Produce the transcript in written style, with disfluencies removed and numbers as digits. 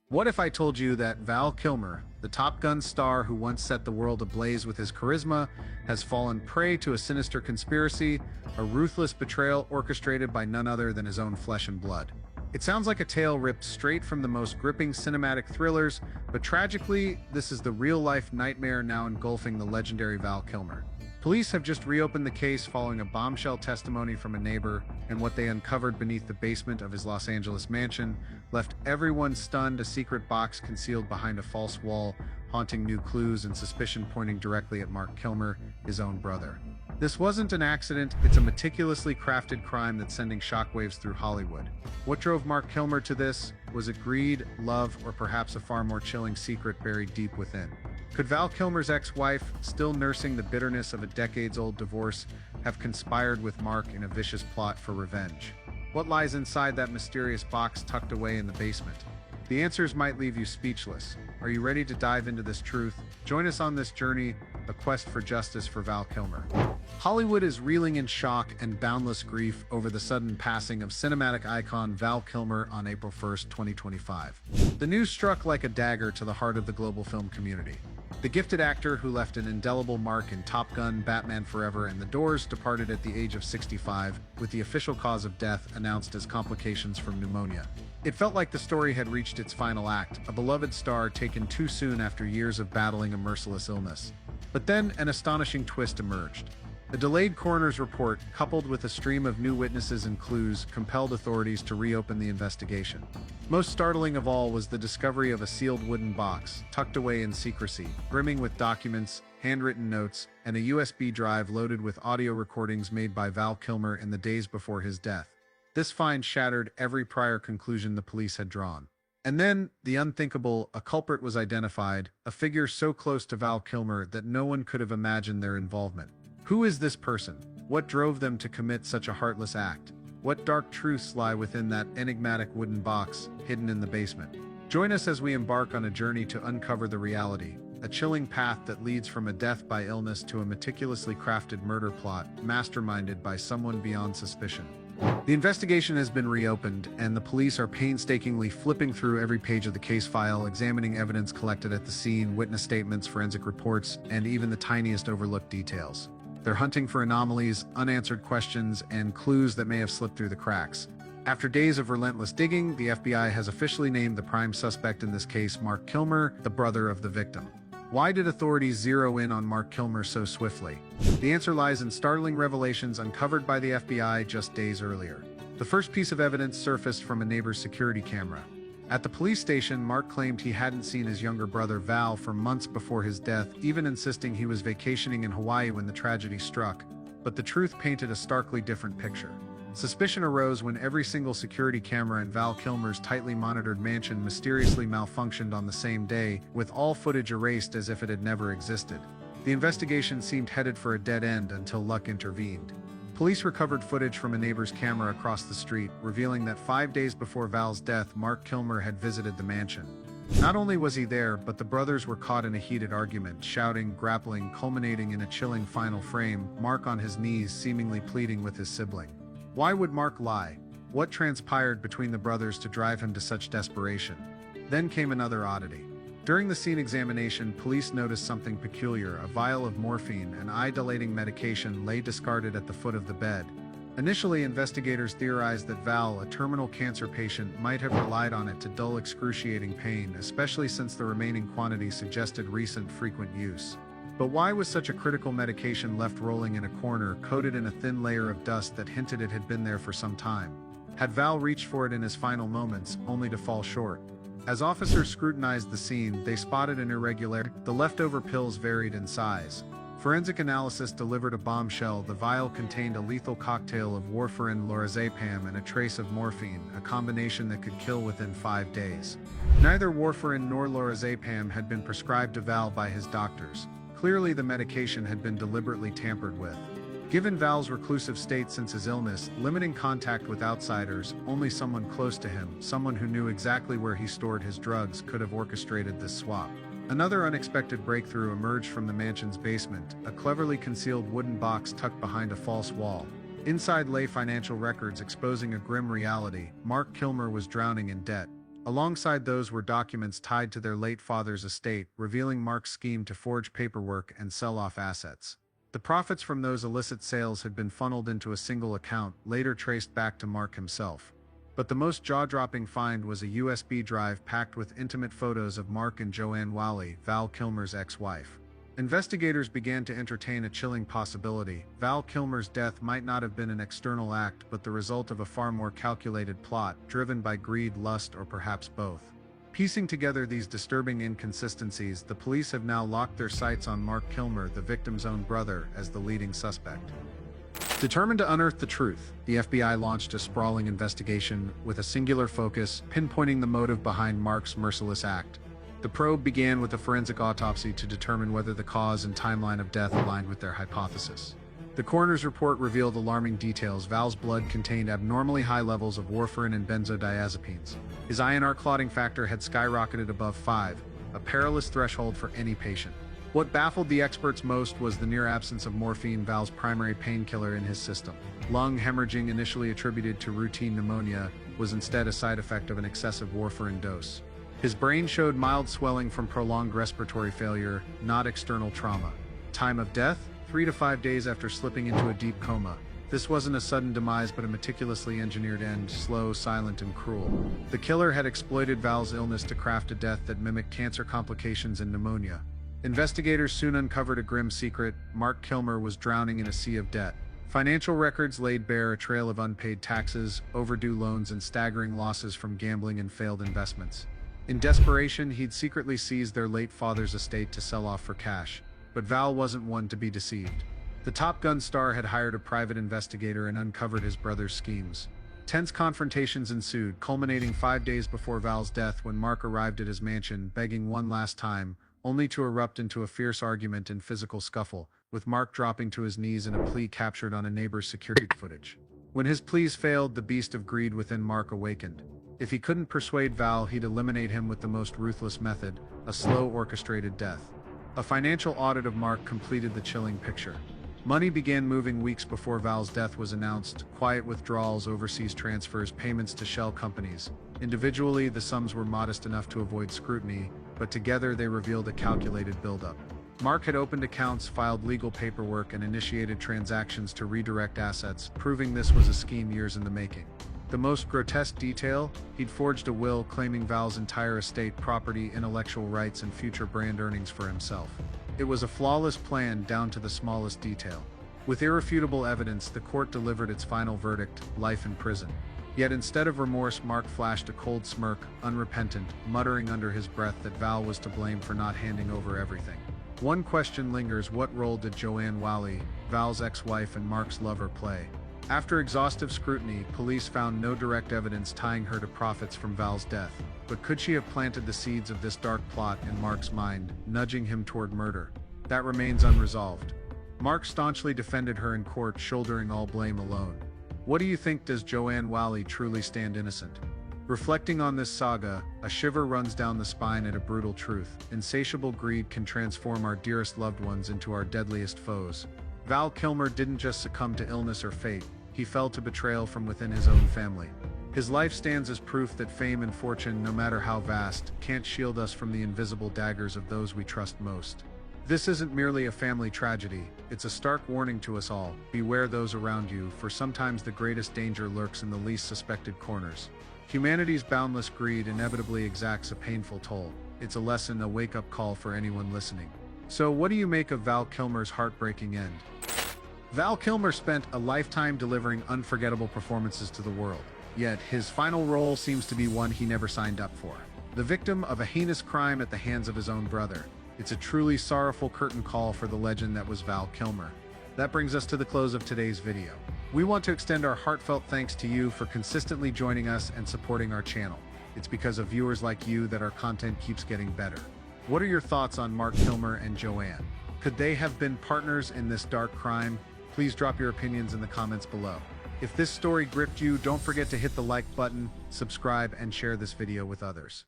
What if I told you that Val Kilmer, the Top Gun star who once set the world ablaze with his charisma, has fallen prey to a sinister conspiracy, a ruthless betrayal orchestrated by none other than his own flesh and blood? It sounds like a tale ripped straight from the most gripping cinematic thrillers, but tragically, this is the real-life nightmare now engulfing the legendary Val Kilmer. Police have just reopened the case following a bombshell testimony from a neighbor, and what they uncovered beneath the basement of his Los Angeles mansion left everyone stunned. A secret box concealed behind a false wall, haunting new clues and suspicion pointing directly at Mark Kilmer, his own brother. This wasn't an accident, it's a meticulously crafted crime that's sending shockwaves through Hollywood. What drove Mark Kilmer to this? Was it greed, love, or perhaps a far more chilling secret buried deep within? Could Val Kilmer's ex-wife, still nursing the bitterness of a decades-old divorce, have conspired with Mark in a vicious plot for revenge? What lies inside that mysterious box tucked away in the basement? The answers might leave you speechless. Are you ready to dive into this truth? Join us on this journey, a quest for justice for Val Kilmer. Hollywood is reeling in shock and boundless grief over the sudden passing of cinematic icon Val Kilmer on April 1st, 2025. The news struck like a dagger to the heart of the global film community. The gifted actor who left an indelible mark in Top Gun, Batman Forever, and The Doors departed at the age of 65, with the official cause of death announced as complications from pneumonia. It felt like the story had reached its final act, a beloved star taken too soon after years of battling a merciless illness. But then an astonishing twist emerged. A delayed coroner's report, coupled with a stream of new witnesses and clues, compelled authorities to reopen the investigation. Most startling of all was the discovery of a sealed wooden box, tucked away in secrecy, brimming with documents, handwritten notes, and a USB drive loaded with audio recordings made by Val Kilmer in the days before his death. This find shattered every prior conclusion the police had drawn. And then, the unthinkable, a culprit was identified, a figure so close to Val Kilmer that no one could have imagined their involvement. Who is this person? What drove them to commit such a heartless act? What dark truths lie within that enigmatic wooden box, hidden in the basement? Join us as we embark on a journey to uncover the reality, a chilling path that leads from a death by illness to a meticulously crafted murder plot, masterminded by someone beyond suspicion. The investigation has been reopened, and the police are painstakingly flipping through every page of the case file, examining evidence collected at the scene, witness statements, forensic reports, and even the tiniest overlooked details. They're hunting for anomalies, unanswered questions, and clues that may have slipped through the cracks. After days of relentless digging, the FBI has officially named the prime suspect in this case, Mark Kilmer, the brother of the victim. Why did authorities zero in on Mark Kilmer so swiftly? The answer lies in startling revelations uncovered by the FBI just days earlier. The first piece of evidence surfaced from a neighbor's security camera. At the police station, Mark claimed he hadn't seen his younger brother Val for months before his death, even insisting he was vacationing in Hawaii when the tragedy struck. But the truth painted a starkly different picture. Suspicion arose when every single security camera in Val Kilmer's tightly monitored mansion mysteriously malfunctioned on the same day, with all footage erased as if it had never existed. The investigation seemed headed for a dead end until luck intervened. Police recovered footage from a neighbor's camera across the street, revealing that 5 days before Val's death, Mark Kilmer had visited the mansion. Not only was he there, but the brothers were caught in a heated argument, shouting, grappling, culminating in a chilling final frame, Mark on his knees, seemingly pleading with his sibling. Why would Mark lie? What transpired between the brothers to drive him to such desperation? Then came another oddity. During the scene examination, police noticed something peculiar. A vial of morphine, an eye-dilating medication, lay discarded at the foot of the bed. Initially, investigators theorized that Val, a terminal cancer patient, might have relied on it to dull excruciating pain, especially since the remaining quantity suggested recent frequent use. But why was such a critical medication left rolling in a corner, coated in a thin layer of dust that hinted it had been there for some time? Had Val reached for it in his final moments, only to fall short? As officers scrutinized the scene, they spotted an irregularity. The leftover pills varied in size. Forensic analysis delivered a bombshell. The vial contained a lethal cocktail of warfarin, lorazepam, and a trace of morphine, a combination that could kill within 5 days. Neither warfarin nor lorazepam had been prescribed to Val by his doctors. Clearly, the medication had been deliberately tampered with. Given Val's reclusive state since his illness, limiting contact with outsiders, only someone close to him, someone who knew exactly where he stored his drugs, could have orchestrated this swap. Another unexpected breakthrough emerged from the mansion's basement, a cleverly concealed wooden box tucked behind a false wall. Inside lay financial records exposing a grim reality. Mark Kilmer was drowning in debt. Alongside those were documents tied to their late father's estate, revealing Mark's scheme to forge paperwork and sell off assets. The profits from those illicit sales had been funneled into a single account, later traced back to Mark himself. But the most jaw-dropping find was a USB drive packed with intimate photos of Mark and Joanne Whalley, Val Kilmer's ex-wife. Investigators began to entertain a chilling possibility. Val Kilmer's death might not have been an external act, but the result of a far more calculated plot, driven by greed, lust, or perhaps both. Piecing together these disturbing inconsistencies, the police have now locked their sights on Mark Kilmer, the victim's own brother, as the leading suspect. Determined to unearth the truth, the FBI launched a sprawling investigation with a singular focus, pinpointing the motive behind Mark's merciless act. The probe began with a forensic autopsy to determine whether the cause and timeline of death aligned with their hypothesis. The coroner's report revealed alarming details. Val's blood contained abnormally high levels of warfarin and benzodiazepines. His INR clotting factor had skyrocketed above 5, a perilous threshold for any patient. What baffled the experts most was the near absence of morphine, Val's primary painkiller, in his system. Lung hemorrhaging, initially attributed to routine pneumonia, was instead a side effect of an excessive warfarin dose. His brain showed mild swelling from prolonged respiratory failure, not external trauma. Time of death? 3 to 5 days after slipping into a deep coma. This wasn't a sudden demise but a meticulously engineered end, slow, silent, and cruel. The killer had exploited Val's illness to craft a death that mimicked cancer complications and pneumonia. Investigators soon uncovered a grim secret. Mark Kilmer was drowning in a sea of debt. Financial records laid bare a trail of unpaid taxes, overdue loans, and staggering losses from gambling and failed investments. In desperation, he'd secretly seized their late father's estate to sell off for cash. But Val wasn't one to be deceived. The Top Gun star had hired a private investigator and uncovered his brother's schemes. Tense confrontations ensued, culminating 5 days before Val's death when Mark arrived at his mansion, begging one last time, only to erupt into a fierce argument and physical scuffle, with Mark dropping to his knees in a plea captured on a neighbor's security footage. When his pleas failed, the beast of greed within Mark awakened. If he couldn't persuade Val, he'd eliminate him with the most ruthless method, a slow, orchestrated death. A financial audit of Mark completed the chilling picture. Money began moving weeks before Val's death was announced: quiet withdrawals, overseas transfers, payments to shell companies. Individually, the sums were modest enough to avoid scrutiny, but together they revealed a calculated buildup. Mark had opened accounts, filed legal paperwork, and initiated transactions to redirect assets, proving this was a scheme years in the making. The most grotesque detail? He'd forged a will claiming Val's entire estate, property, intellectual rights, and future brand earnings for himself. It was a flawless plan down to the smallest detail. With irrefutable evidence, the court delivered its final verdict: life in prison. Yet instead of remorse, Mark flashed a cold smirk, unrepentant, muttering under his breath that Val was to blame for not handing over everything. One question lingers: what role did Joanne Whalley, Val's ex-wife and Mark's lover, play? After exhaustive scrutiny, police found no direct evidence tying her to profits from Val's death. But could she have planted the seeds of this dark plot in Mark's mind, nudging him toward murder? That remains unresolved. Mark staunchly defended her in court, shouldering all blame alone. What do you think? Does Joanne Whalley truly stand innocent? Reflecting on this saga, a shiver runs down the spine at a brutal truth. Insatiable greed can transform our dearest loved ones into our deadliest foes. Val Kilmer didn't just succumb to illness or fate. He fell to betrayal from within his own family. His life stands as proof that fame and fortune, no matter how vast, can't shield us from the invisible daggers of those we trust most. This isn't merely a family tragedy, it's a stark warning to us all. Beware those around you, for sometimes the greatest danger lurks in the least suspected corners. Humanity's boundless greed inevitably exacts a painful toll. It's a lesson, a wake-up call for anyone listening. So what do you make of Val Kilmer's heartbreaking end? Val Kilmer spent a lifetime delivering unforgettable performances to the world. Yet, his final role seems to be one he never signed up for. The victim of a heinous crime at the hands of his own brother. It's a truly sorrowful curtain call for the legend that was Val Kilmer. That brings us to the close of today's video. We want to extend our heartfelt thanks to you for consistently joining us and supporting our channel. It's because of viewers like you that our content keeps getting better. What are your thoughts on Mark Kilmer and Joanne? Could they have been partners in this dark crime? Please drop your opinions in the comments below. If this story gripped you, don't forget to hit the like button, subscribe, and share this video with others.